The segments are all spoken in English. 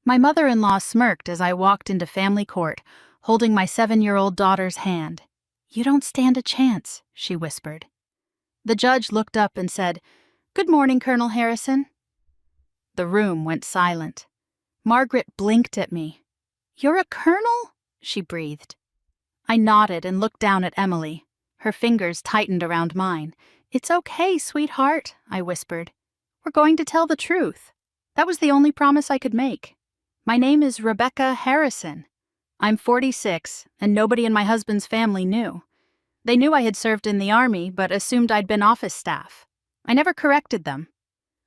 My mother-in-law smirked as I walked into family court, holding my 7-year-old daughter's hand. "You don't stand a chance," she whispered. The judge looked up and said, "Good morning, Colonel Harrison." The room went silent. Margaret blinked at me. "You're a colonel?" she breathed. I nodded and looked down at Emily. Her fingers tightened around mine. "It's okay, sweetheart," I whispered. "We're going to tell the truth." That was the only promise I could make. "My name is Rebecca Harrison. I'm 46, and nobody in my husband's family knew. They knew I had served in the army, but assumed I'd been office staff. I never corrected them.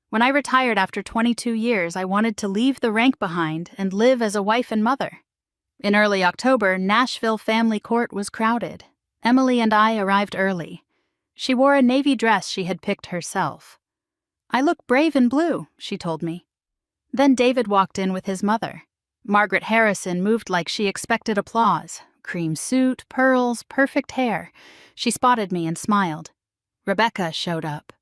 When I retired after 22 years, I wanted to leave the rank behind and live as a wife and mother." In early October, Nashville Family Court was crowded. Emily and I arrived early. She wore a navy dress she had picked herself. "I look brave in blue," she told me. Then David walked in with his mother. Margaret Harrison moved like she expected applause. Cream suit, pearls, perfect hair. She spotted me and smiled. Rebecca showed up.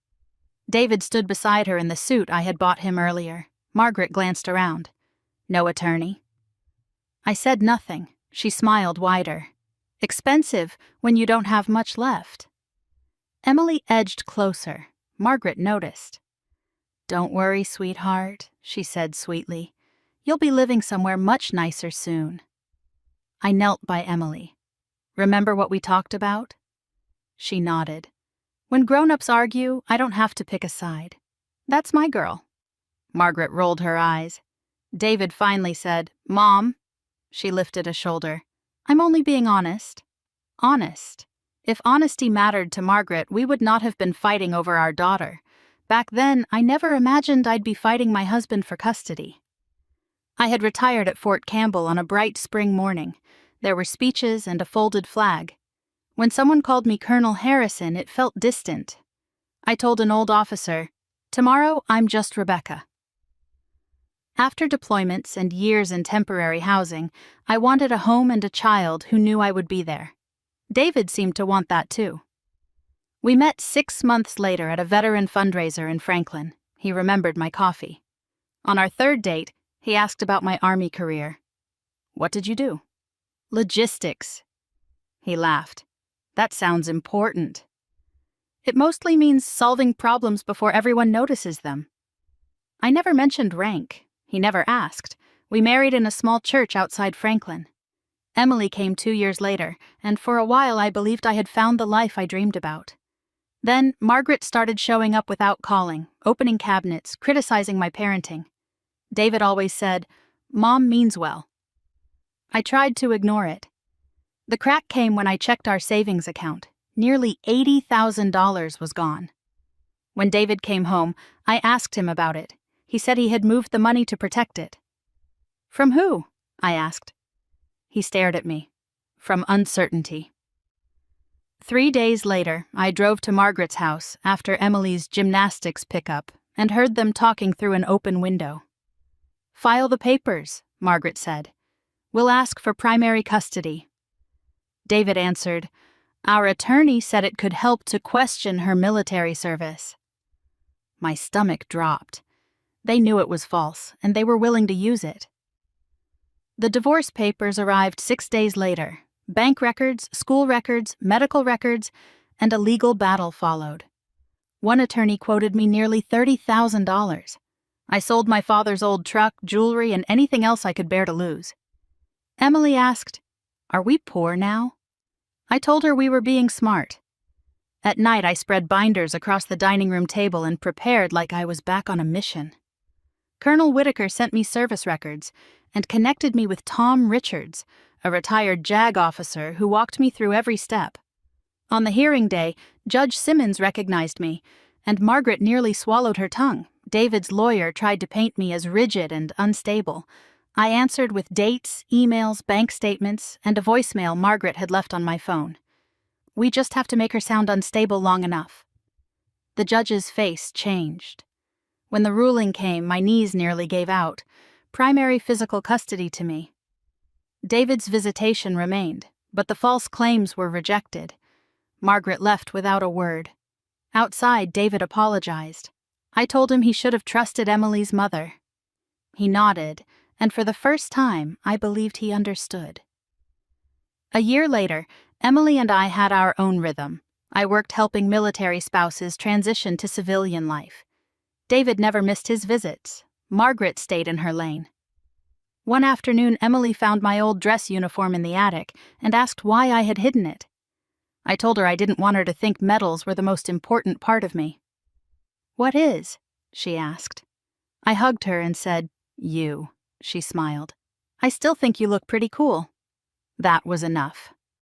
David stood beside her in the suit I had bought him earlier. Margaret glanced around. "No attorney?" I said nothing. She smiled wider. "Expensive when you don't have much left." Emily edged closer. Margaret noticed. "Don't worry, sweetheart," she said sweetly. "You'll be living somewhere much nicer soon." I knelt by Emily. "Remember what we talked about?" She nodded. "When grown-ups argue, I don't have to pick a side. That's my girl." Margaret rolled her eyes. David finally said, "Mom." She lifted a shoulder. "I'm only being honest." Honest. If honesty mattered to Margaret, we would not have been fighting over our daughter. Back then, I never imagined I'd be fighting my husband for custody. I had retired at Fort Campbell on a bright spring morning. There were speeches and a folded flag. When someone called me Colonel Harrison, it felt distant. I told an old officer, "Tomorrow, I'm just Rebecca." After deployments and years in temporary housing, I wanted a home and a child who knew I would be there. David seemed to want that too. We met 6 months later at a veteran fundraiser in Franklin. He remembered my coffee. On our third date, he asked about my Army career. "What did you do?" "Logistics." He laughed. "That sounds important." "It mostly means solving problems before everyone notices them." I never mentioned rank. He never asked. We married in a small church outside Franklin. Emily came 2 years later, and for a while I believed I had found the life I dreamed about. Then Margaret started showing up without calling, opening cabinets, criticizing my parenting. David always said, "Mom means well." I tried to ignore it. The crack came when I checked our savings account. Nearly $80,000 was gone. When David came home, I asked him about it. He said he had moved the money to protect it. "From who?" I asked. He stared at me. "From uncertainty." 3 days later, I drove to Margaret's house after Emily's gymnastics pickup and heard them talking through an open window. "File the papers," Margaret said. "We'll ask for primary custody." David answered, "Our attorney said it could help to question her military service." My stomach dropped. They knew it was false, and they were willing to use it. The divorce papers arrived 6 days later. Bank records, school records, medical records, and a legal battle followed. One attorney quoted me nearly $30,000. I sold my father's old truck, jewelry, and anything else I could bear to lose. Emily asked, "Are we poor now?" I told her we were being smart. At night, I spread binders across the dining room table and prepared like I was back on a mission. Colonel Whitaker sent me service records and connected me with Tom Richards, a retired JAG officer who walked me through every step. On the hearing day, Judge Simmons recognized me, and Margaret nearly swallowed her tongue. David's lawyer tried to paint me as rigid and unstable. I answered with dates, emails, bank statements, and a voicemail Margaret had left on my phone. "We just have to make her sound unstable long enough." The judge's face changed. When the ruling came, my knees nearly gave out. Primary physical custody to me. David's visitation remained, but the false claims were rejected. Margaret left without a word. Outside, David apologized. I told him he should have trusted Emily's mother. He nodded, and for the first time, I believed he understood. A year later, Emily and I had our own rhythm. I worked helping military spouses transition to civilian life. David never missed his visits. Margaret stayed in her lane. One afternoon, Emily found my old dress uniform in the attic and asked why I had hidden it. I told her I didn't want her to think medals were the most important part of me. "What is?" she asked. I hugged her and said, "You." She smiled. "I still think you look pretty cool." That was enough.